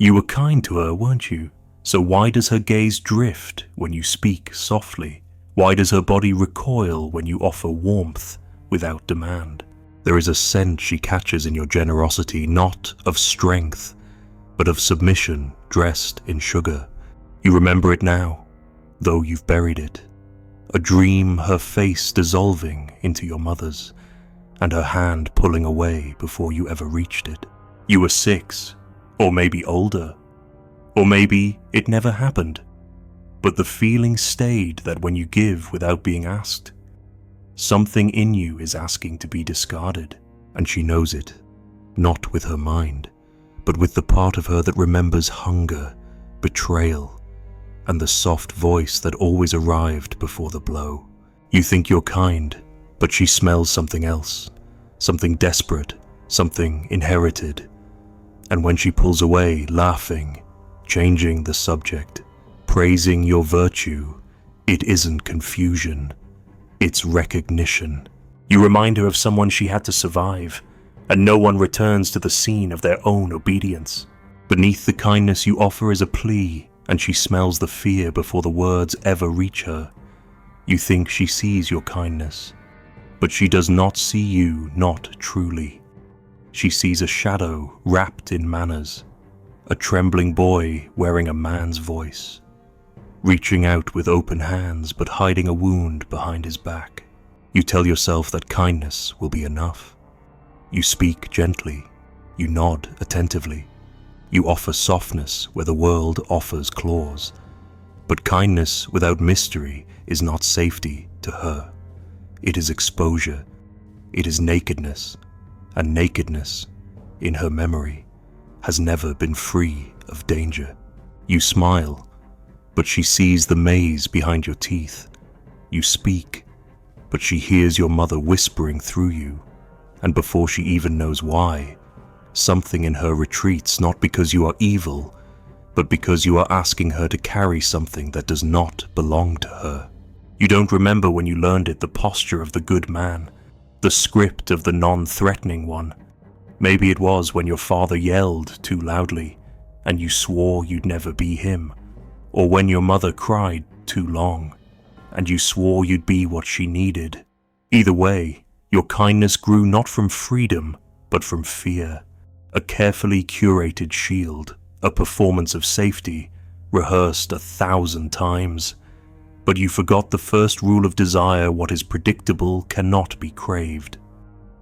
You were kind to her, weren't you? So why does her gaze drift when you speak softly? Why does her body recoil when you offer warmth without demand? There is a scent she catches in your generosity, not of strength, but of submission dressed in sugar. You remember it now, though you've buried it. A dream, her face dissolving into your mother's, and her hand pulling away before you ever reached it. You were 6, or maybe older, or maybe it never happened, but the feeling stayed that when you give without being asked, something in you is asking to be discarded, and she knows it, not with her mind, but with the part of her that remembers hunger, betrayal, and the soft voice that always arrived before the blow. You think you're kind, but she smells something else, something desperate, something inherited. And when she pulls away, laughing, changing the subject, praising your virtue, it isn't confusion, it's recognition. You remind her of someone she had to survive, and no one returns to the scene of their own obedience. Beneath the kindness you offer is a plea, and she smells the fear before the words ever reach her. You think she sees your kindness, but she does not see you, not truly. She sees a shadow wrapped in manners, a trembling boy wearing a man's voice, reaching out with open hands but hiding a wound behind his back. You tell yourself that kindness will be enough. You speak gently, you nod attentively, you offer softness where the world offers claws. But kindness without mystery is not safety to her. It is exposure, it is nakedness, and nakedness, in her memory, has never been free of danger. You smile, but she sees the maze behind your teeth. You speak, but she hears your mother whispering through you, and before she even knows why, something in her retreats, not because you are evil, but because you are asking her to carry something that does not belong to her. You don't remember when you learned it, the posture of the good man, the script of the non-threatening one. Maybe it was when your father yelled too loudly, and you swore you'd never be him, or when your mother cried too long, and you swore you'd be what she needed. Either way, your kindness grew not from freedom, but from fear, a carefully curated shield, a performance of safety, rehearsed 1,000 times. But you forgot the first rule of desire: what is predictable cannot be craved.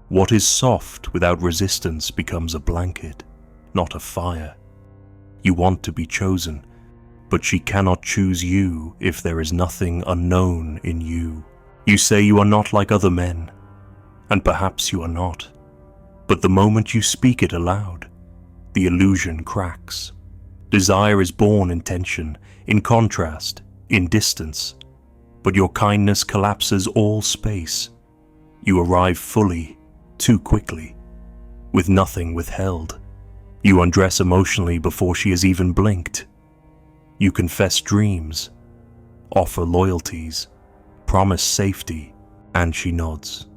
What is soft without resistance becomes a blanket, not a fire. You want to be chosen, but she cannot choose you if there is nothing unknown in you. You say you are not like other men, and perhaps you are not. But the moment you speak it aloud, the illusion cracks. Desire is born in tension, in contrast, in distance. But your kindness collapses all space. You arrive fully, too quickly, with nothing withheld. You undress emotionally before she has even blinked. You confess dreams, offer loyalties, promise safety, and she nods,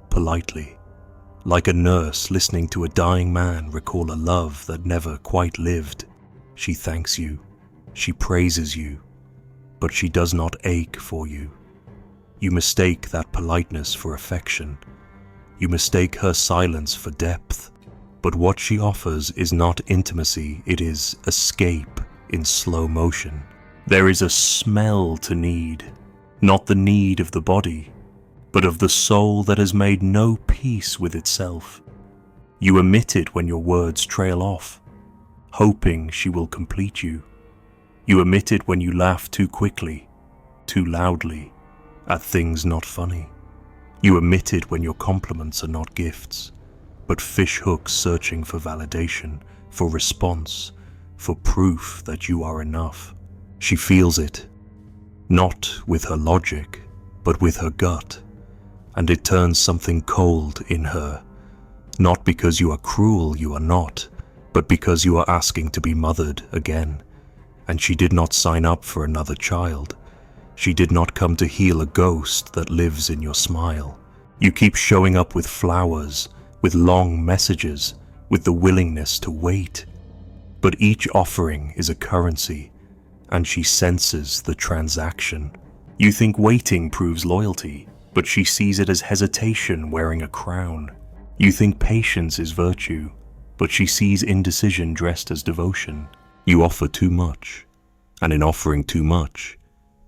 politely, like a nurse listening to a dying man recall a love that never quite lived. She thanks you, she praises you, but she does not ache for you. You mistake that politeness for affection. You mistake her silence for depth. But what she offers is not intimacy, it is escape in slow motion. There is a smell to need, not the need of the body, but of the soul that has made no peace with itself. You emit it when your words trail off, hoping she will complete you. You emit it when you laugh too quickly, too loudly, at things not funny. You emit it when your compliments are not gifts, but fish hooks searching for validation, for response, for proof that you are enough. She feels it, not with her logic, but with her gut, and it turns something cold in her. Not because you are cruel, you are not, but because you are asking to be mothered again. And she did not sign up for another child. She did not come to heal a ghost that lives in your smile. You keep showing up with flowers, with long messages, with the willingness to wait. But each offering is a currency, and she senses the transaction. You think waiting proves loyalty, but she sees it as hesitation wearing a crown. You think patience is virtue, but she sees indecision dressed as devotion. You offer too much, and in offering too much,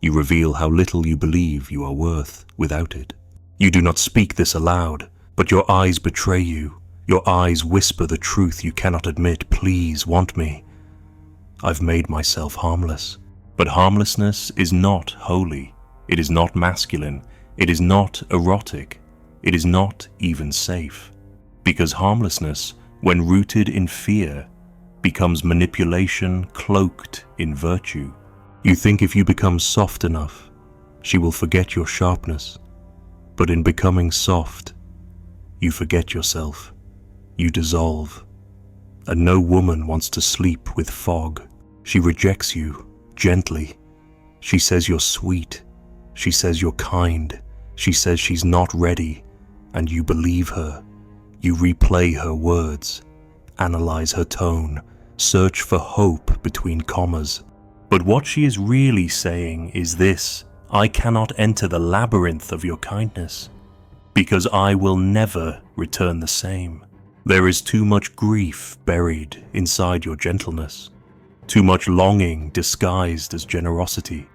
you reveal how little you believe you are worth without it. You do not speak this aloud, but your eyes betray you. Your eyes whisper the truth you cannot admit. Please want me. I've made myself harmless. But harmlessness is not holy. It is not masculine. It is not erotic. It is not even safe. Because harmlessness, when rooted in fear, becomes manipulation cloaked in virtue. You think if you become soft enough, she will forget your sharpness. But in becoming soft, you forget yourself. You dissolve. And no woman wants to sleep with fog. She rejects you gently. She says you're sweet. She says you're kind. She says she's not ready, and you believe her. You replay her words, analyze her tone, search for hope between commas. But what she is really saying is this: I cannot enter the labyrinth of your kindness, because I will never return the same. There is too much grief buried inside your gentleness, too much longing disguised as generosity,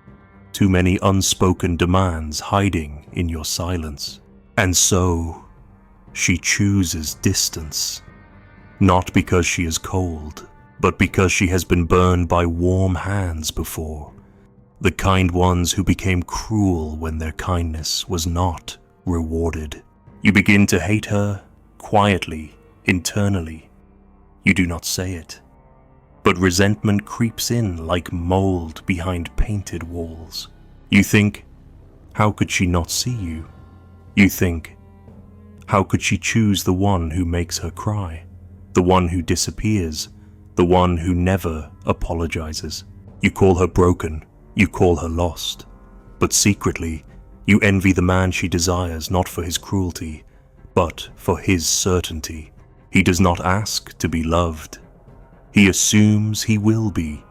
too many unspoken demands hiding in your silence. And so, she chooses distance, not because she is cold, but because she has been burned by warm hands before, the kind ones who became cruel when their kindness was not rewarded. You begin to hate her quietly, internally. You do not say it, but resentment creeps in like mold behind painted walls. You think, how could she not see you? You think, how could she choose the one who makes her cry, the one who disappears, the one who never apologizes? You call her broken, you call her lost, but secretly, you envy the man she desires not for his cruelty, but for his certainty. He does not ask to be loved. He assumes he will be.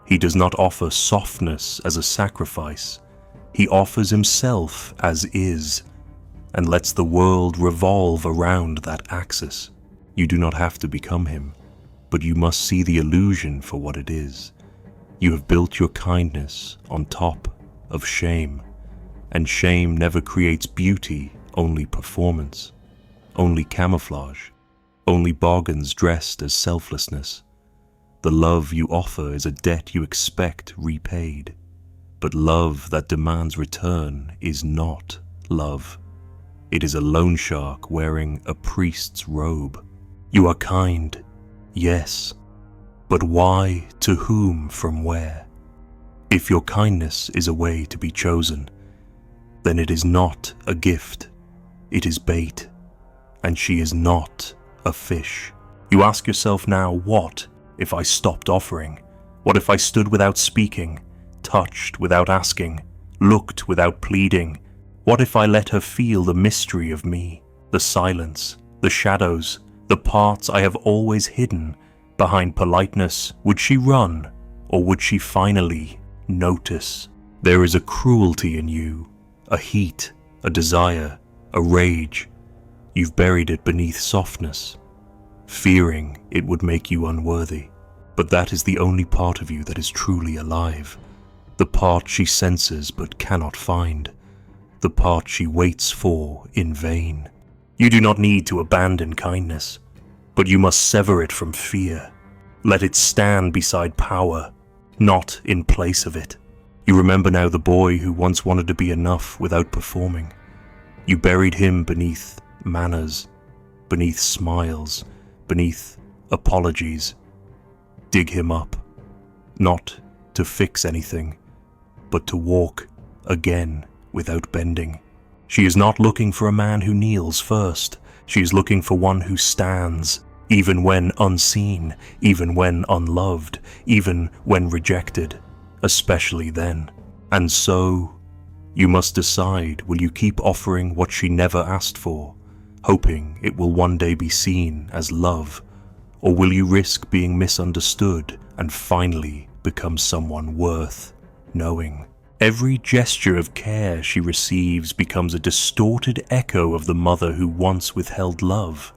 He does not offer softness as a sacrifice. He offers himself as is, and lets the world revolve around that axis. You do not have to become him, but you must see the illusion for what it is. You have built your kindness on top of shame, and shame never creates beauty, only performance, only camouflage, only bargains dressed as selflessness. The love you offer is a debt you expect repaid, but love that demands return is not love. It is a loan shark wearing a priest's robe. You are kind, yes, but why, to whom, from where? If your kindness is a way to be chosen, then it is not a gift, it is bait, and she is not a fish. You ask yourself now, what if I stopped offering? What if I stood without speaking, touched without asking, looked without pleading? What if I let her feel the mystery of me, the silence, the shadows, the parts I have always hidden behind politeness? Would she run, or would she finally notice? There is a cruelty in you, a heat, a desire, a rage. You've buried it beneath softness, fearing it would make you unworthy. But that is the only part of you that is truly alive, the part she senses but cannot find, the part she waits for in vain. You do not need to abandon kindness, but you must sever it from fear. Let it stand beside power, not in place of it. You remember now the boy who once wanted to be enough without performing. You buried him beneath manners, beneath smiles, beneath apologies. Dig him up, not to fix anything, but to walk again without bending. She is not looking for a man who kneels first. She is looking for one who stands, even when unseen, even when unloved, even when rejected, especially then. And so, you must decide, will you keep offering what she never asked for, hoping it will one day be seen as love, Or will you risk being misunderstood and finally become someone worth knowing? Every gesture of care she receives becomes a distorted echo of the mother who once withheld love.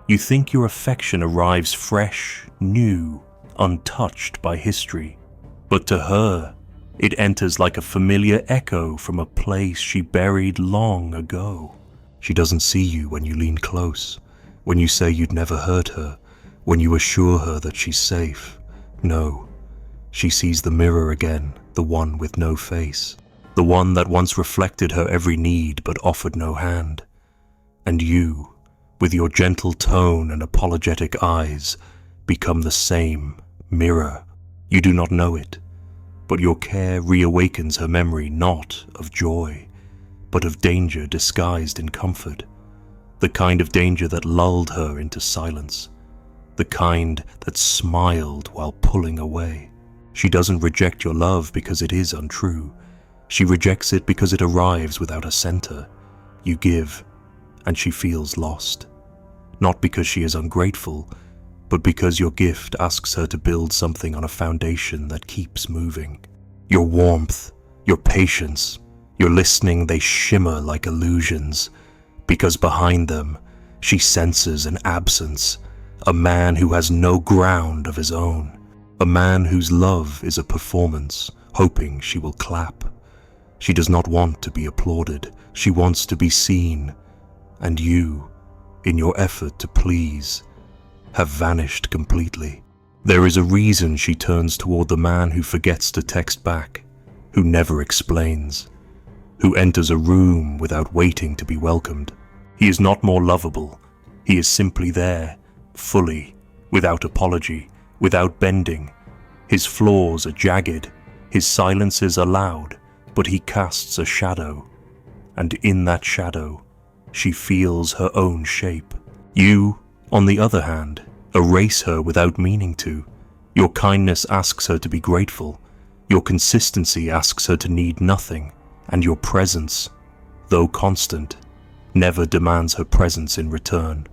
You think your affection arrives fresh, new, untouched by history. But to her, it enters like a familiar echo from a place she buried long ago. She doesn't see you when you lean close, when you say you'd never hurt her, when you assure her that she's safe. No, she sees the mirror again, the one with no face, the one that once reflected her every need but offered no hand. And you, with your gentle tone and apologetic eyes, become the same mirror. You do not know it, but your care reawakens her memory not of joy, but of danger disguised in comfort, the kind of danger that lulled her into silence, the kind that smiled while pulling away. She doesn't reject your love because it is untrue. She rejects it because it arrives without a center. You give, and she feels lost. Not because she is ungrateful, but because your gift asks her to build something on a foundation that keeps moving. Your warmth, your patience, your listening, they shimmer like illusions, because behind them she senses an absence, a man who has no ground of his own, a man whose love is a performance, hoping she will clap. She does not want to be applauded, she wants to be seen, and you, in your effort to please, have vanished completely. There is a reason she turns toward the man who forgets to text back, who never explains, who enters a room without waiting to be welcomed. He is not more lovable, he is simply there, fully, without apology, without bending. His flaws are jagged, his silences are loud, but he casts a shadow, and in that shadow, she feels her own shape. You, on the other hand, erase her without meaning to. Your kindness asks her to be grateful, your consistency asks her to need nothing, and your presence, though constant, never demands her presence in return.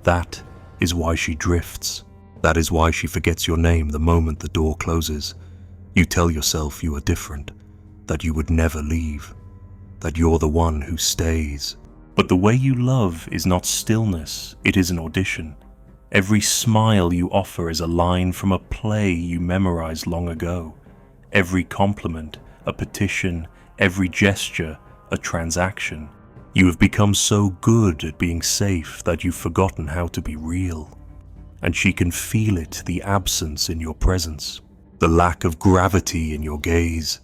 That is why she drifts. That is why she forgets your name the moment the door closes. You tell yourself you are different, that you would never leave, that you're the one who stays. But the way you love is not stillness, it is an audition. Every smile you offer is a line from a play you memorized long ago. Every compliment, a petition, every gesture, a transaction. You have become so good at being safe that you've forgotten how to be real. And she can feel it, the absence in your presence, the lack of gravity in your gaze,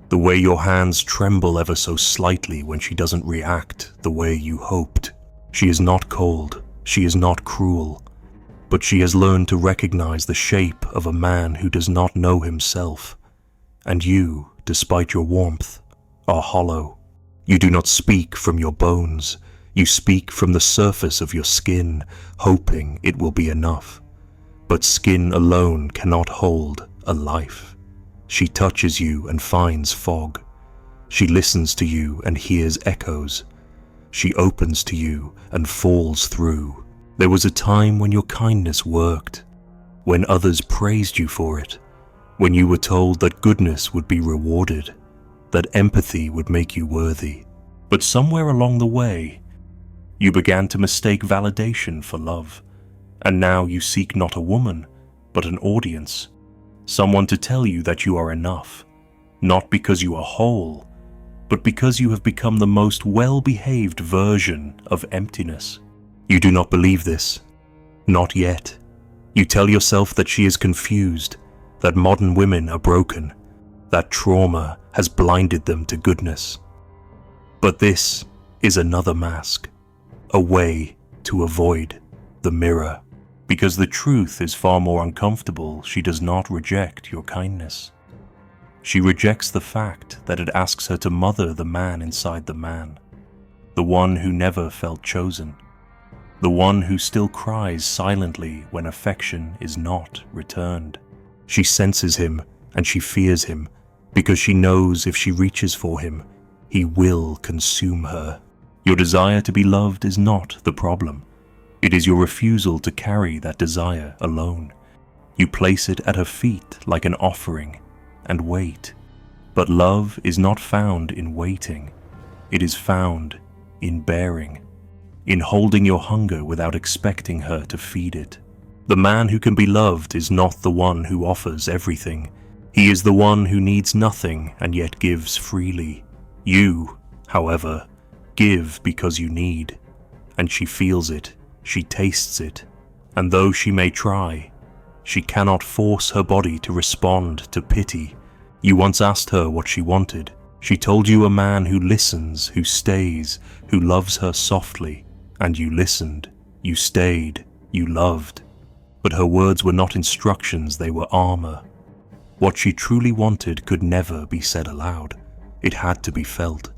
the way your hands tremble ever so slightly when she doesn't react the way you hoped. She is not cold, she is not cruel, but she has learned to recognize the shape of a man who does not know himself. And you, despite your warmth, are hollow. You do not speak from your bones, you speak from the surface of your skin, hoping it will be enough. But skin alone cannot hold a life. She touches you and finds fog. She listens to you and hears echoes. She opens to you and falls through. There was a time when your kindness worked, when others praised you for it, when you were told that goodness would be rewarded, that empathy would make you worthy. But somewhere along the way, you began to mistake validation for love, and now you seek not a woman, but an audience, someone to tell you that you are enough, not because you are whole, but because you have become the most well-behaved version of emptiness. You do not believe this. Not yet. You tell yourself that she is confused, that modern women are broken, that trauma has blinded them to goodness. But this is another mask, a way to avoid the mirror. Because the truth is far more uncomfortable, she does not reject your kindness. She rejects the fact that it asks her to mother the man inside the man, the one who never felt chosen, the one who still cries silently when affection is not returned. She senses him and she fears him because she knows if she reaches for him, he will consume her. Your desire to be loved is not the problem. It is your refusal to carry that desire alone. You place it at her feet like an offering and wait. But love is not found in waiting. It is found in bearing, in holding your hunger without expecting her to feed it. The man who can be loved is not the one who offers everything. He is the one who needs nothing and yet gives freely. You, however, give because you need. And she feels it, she tastes it, and though she may try, she cannot force her body to respond to pity. You once asked her what she wanted. She told you a man who listens, who stays, who loves her softly. And you listened, you stayed, you loved. But her words were not instructions, they were armor. What she truly wanted could never be said aloud. It had to be felt.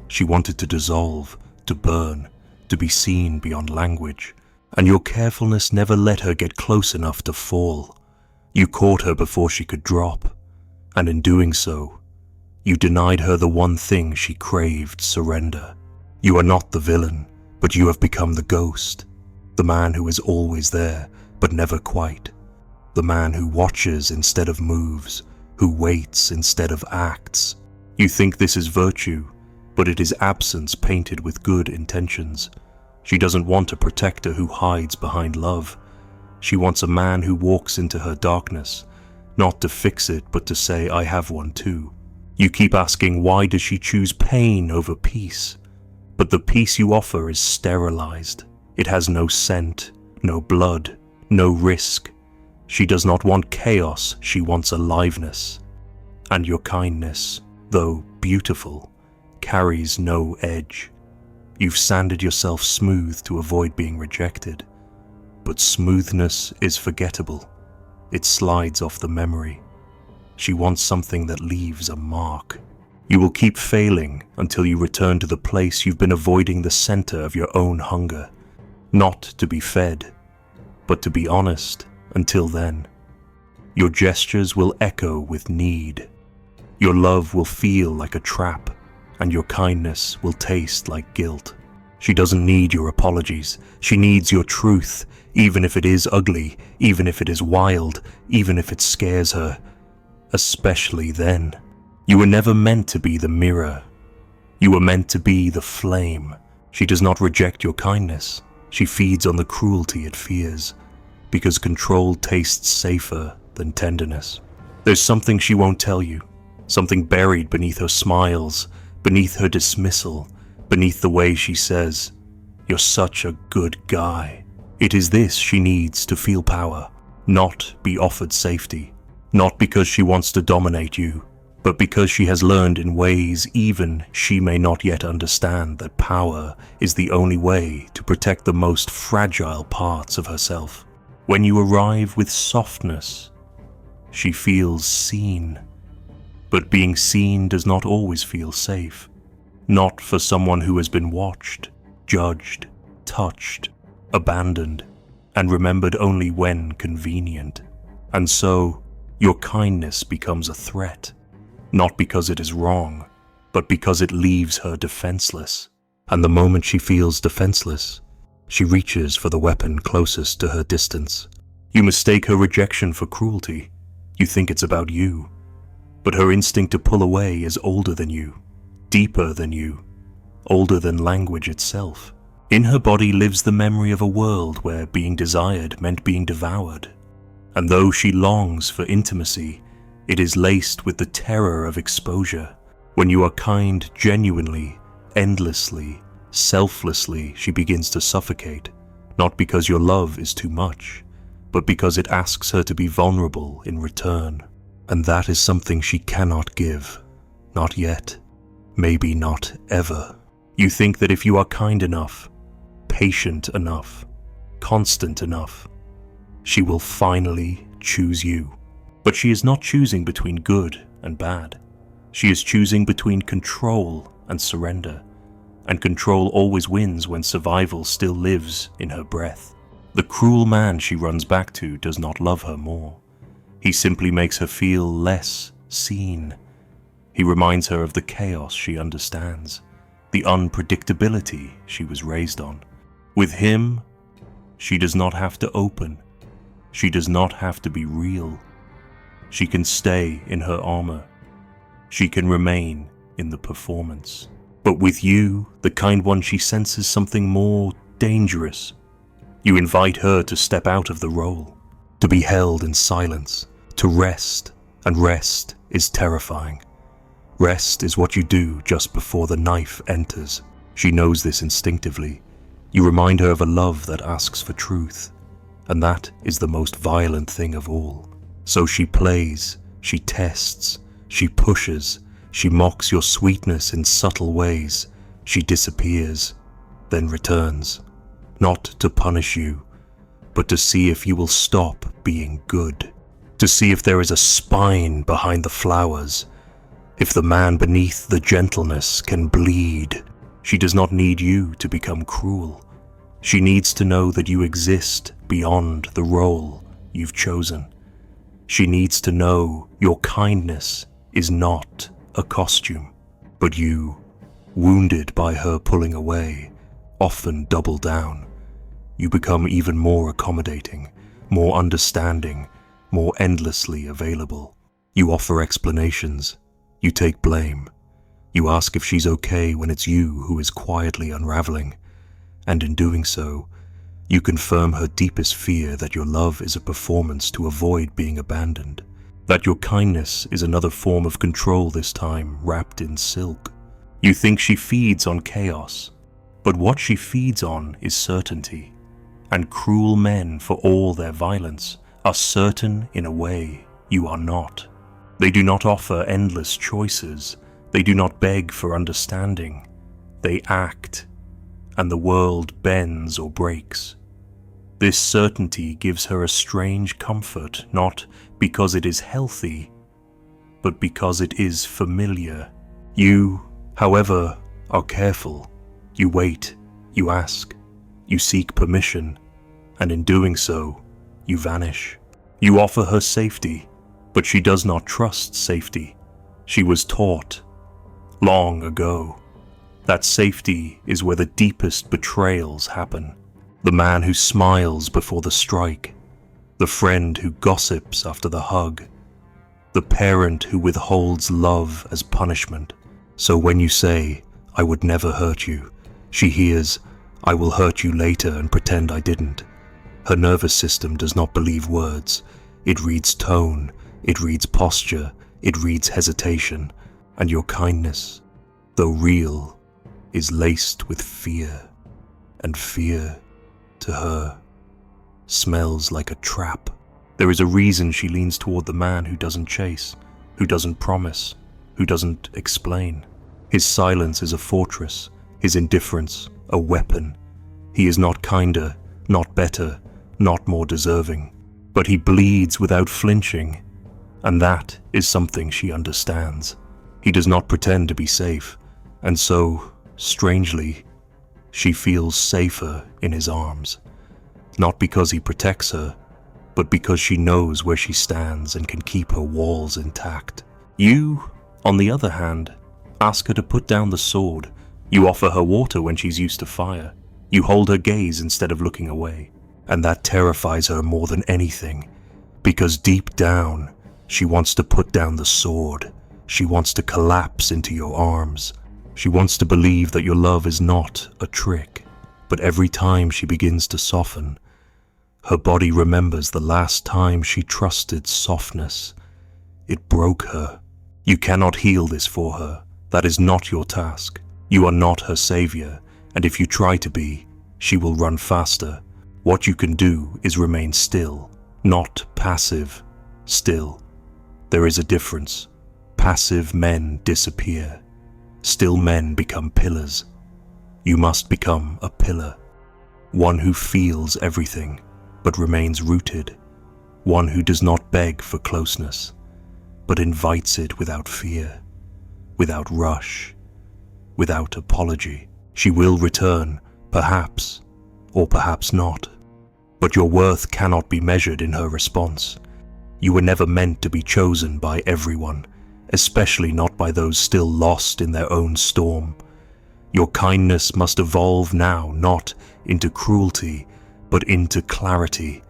She wanted to dissolve, to burn, to be seen beyond language. And your carefulness never let her get close enough to fall. You caught her before she could drop. And in doing so, you denied her the one thing she craved, surrender. You are not the villain, but you have become the ghost. The man who is always there, but never quite. The man who watches instead of moves, who waits instead of acts. You think this is virtue, but it is absence painted with good intentions. She doesn't want a protector who hides behind love. She wants a man who walks into her darkness, not to fix it, but to say, I have one too. You keep asking, why does she choose pain over peace? But the peace you offer is sterilized. It has no scent, no blood, no risk. She does not want chaos, she wants aliveness. And your kindness, though beautiful, carries no edge. You've sanded yourself smooth to avoid being rejected. But smoothness is forgettable. It slides off the memory. She wants something that leaves a mark. You will keep failing until you return to the place you've been avoiding, the center of your own hunger. Not to be fed, but to be honest until then. Your gestures will echo with need. Your love will feel like a trap, and your kindness will taste like guilt. She doesn't need your apologies. She needs your truth, even if it is ugly, even if it is wild, even if it scares her. Especially then. You were never meant to be the mirror. You were meant to be the flame. She does not reject your kindness. She feeds on the cruelty it fears, because control tastes safer than tenderness. There's something she won't tell you, something buried beneath her smiles, beneath her dismissal, beneath the way she says, "You're such a good guy." It is this she needs to feel power, not be offered safety, not because she wants to dominate you, but because she has learned in ways even she may not yet understand that power is the only way to protect the most fragile parts of herself. When you arrive with softness, she feels seen. But being seen does not always feel safe. Not for someone who has been watched, judged, touched, abandoned, and remembered only when convenient. And so, your kindness becomes a threat. Not because it is wrong, but because it leaves her defenseless. And the moment she feels defenseless, she reaches for the weapon closest to her distance. You mistake her rejection for cruelty. You think it's about you. But her instinct to pull away is older than you, deeper than you, older than language itself. In her body lives the memory of a world where being desired meant being devoured. And though she longs for intimacy, it is laced with the terror of exposure. When you are kind genuinely, endlessly, selflessly, she begins to suffocate, not because your love is too much, but because it asks her to be vulnerable in return. And that is something she cannot give. Not yet. Maybe not ever. You think that if you are kind enough, patient enough, constant enough, she will finally choose you. But she is not choosing between good and bad. She is choosing between control and surrender. And control always wins when survival still lives in her breath. The cruel man she runs back to does not love her more. He simply makes her feel less seen. He reminds her of the chaos she understands, the unpredictability she was raised on. With him, She does not have to open. She does not have to be real. She can stay in her armor. She can remain in the performance. But with you, the kind one, she senses something more dangerous. You invite her to step out of the role, to be held in silence, to rest, and rest is terrifying. Rest is what you do just before the knife enters. She knows this instinctively. You remind her of a love that asks for truth, and that is the most violent thing of all. So she plays, she tests, she pushes, she mocks your sweetness in subtle ways. She disappears, then returns, not to punish you, but to see if you will stop being good, to see if there is a spine behind the flowers, if the man beneath the gentleness can bleed. She does not need you to become cruel. She needs to know that you exist beyond the role you've chosen. She needs to know your kindness is not a costume, but you, wounded by her pulling away, often double down. You become even more accommodating, more understanding, more endlessly available. You offer explanations. You take blame. You ask if she's okay when it's you who is quietly unraveling. And in doing so, you confirm her deepest fear that your love is a performance to avoid being abandoned, that your kindness is another form of control, this time wrapped in silk. You think she feeds on chaos, but what she feeds on is certainty, and cruel men, for all their violence, are certain in a way you are not. They do not offer endless choices. They do not beg for understanding. They act, and the world bends or breaks. This certainty gives her a strange comfort, not because it is healthy, but because it is familiar. You, however, are careful. You wait, you ask, you seek permission, and in doing so, you vanish. You offer her safety, but she does not trust safety. She was taught, long ago, that safety is where the deepest betrayals happen. The man who smiles before the strike, the friend who gossips after the hug, the parent who withholds love as punishment. So when you say, "I would never hurt you," she hears, "I will hurt you later and pretend I didn't." Her nervous system does not believe words. It reads tone, it reads posture, it reads hesitation, and your kindness, though real, is laced with fear, and fear, to her, smells like a trap. There is a reason she leans toward the man who doesn't chase, who doesn't promise, who doesn't explain. His silence is a fortress, his indifference a weapon. He is not kinder, not better, not more deserving, but he bleeds without flinching, and that is something she understands. He does not pretend to be safe, and so, strangely, she feels safer in his arms, not because he protects her, but because she knows where she stands and can keep her walls intact. You, on the other hand, ask her to put down the sword. You offer her water when she's used to fire. You hold her gaze instead of looking away, and that terrifies her more than anything, because deep down, she wants to put down the sword. She wants to collapse into your arms. She wants to believe that your love is not a trick, but every time she begins to soften, her body remembers the last time she trusted softness. It broke her. You cannot heal this for her. That is not your task. You are not her savior, and if you try to be, she will run faster. What you can do is remain still, not passive. Still. There is a difference. Passive men disappear. Still men become pillars. You must become a pillar. One who feels everything, but remains rooted. One who does not beg for closeness, but invites it without fear, without rush, without apology. She will return, perhaps, or perhaps not. But your worth cannot be measured in her response. You were never meant to be chosen by everyone, especially not by those still lost in their own storm. Your kindness must evolve now, not into cruelty, but into clarity.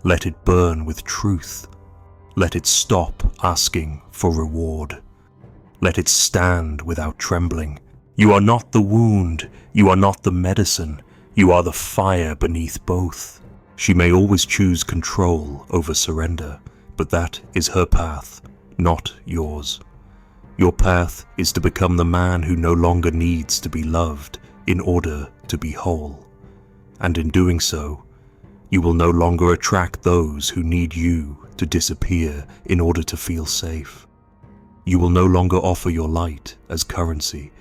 Let it burn with truth. Let it stop asking for reward. Let it stand without trembling. You are not the wound, you are not the medicine, you are the fire beneath both. She may always choose control over surrender, but that is her path, not yours. Your path is to become the man who no longer needs to be loved in order to be whole. And in doing so, you will no longer attract those who need you to disappear in order to feel safe. You will no longer offer your light as currency.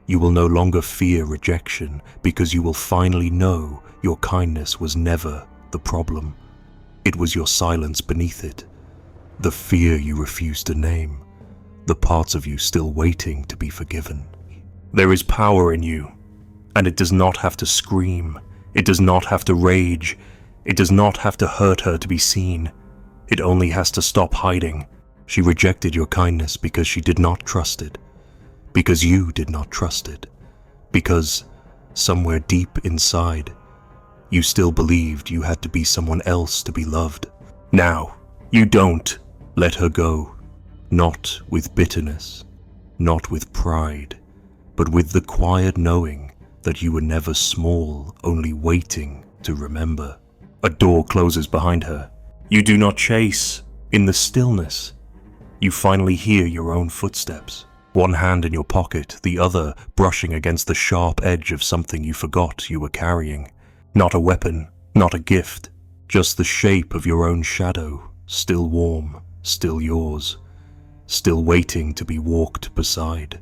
You will no longer fear rejection because you will finally know your kindness was never the problem. It was your silence beneath it, the fear you refused to name, the parts of you still waiting to be forgiven. There is power in you, and it does not have to scream. It does not have to rage. It does not have to hurt her to be seen. It only has to stop hiding. She rejected your kindness because she did not trust it, because you did not trust it, because somewhere deep inside, you still believed you had to be someone else to be loved. Now, you don't let her go, not with bitterness, not with pride, but with the quiet knowing that you were never small, only waiting to remember. A door closes behind her. You do not chase. In the stillness, you finally hear your own footsteps. One hand in your pocket, the other brushing against the sharp edge of something you forgot you were carrying. Not a weapon, not a gift, just the shape of your own shadow, still warm, still yours, still waiting to be walked beside.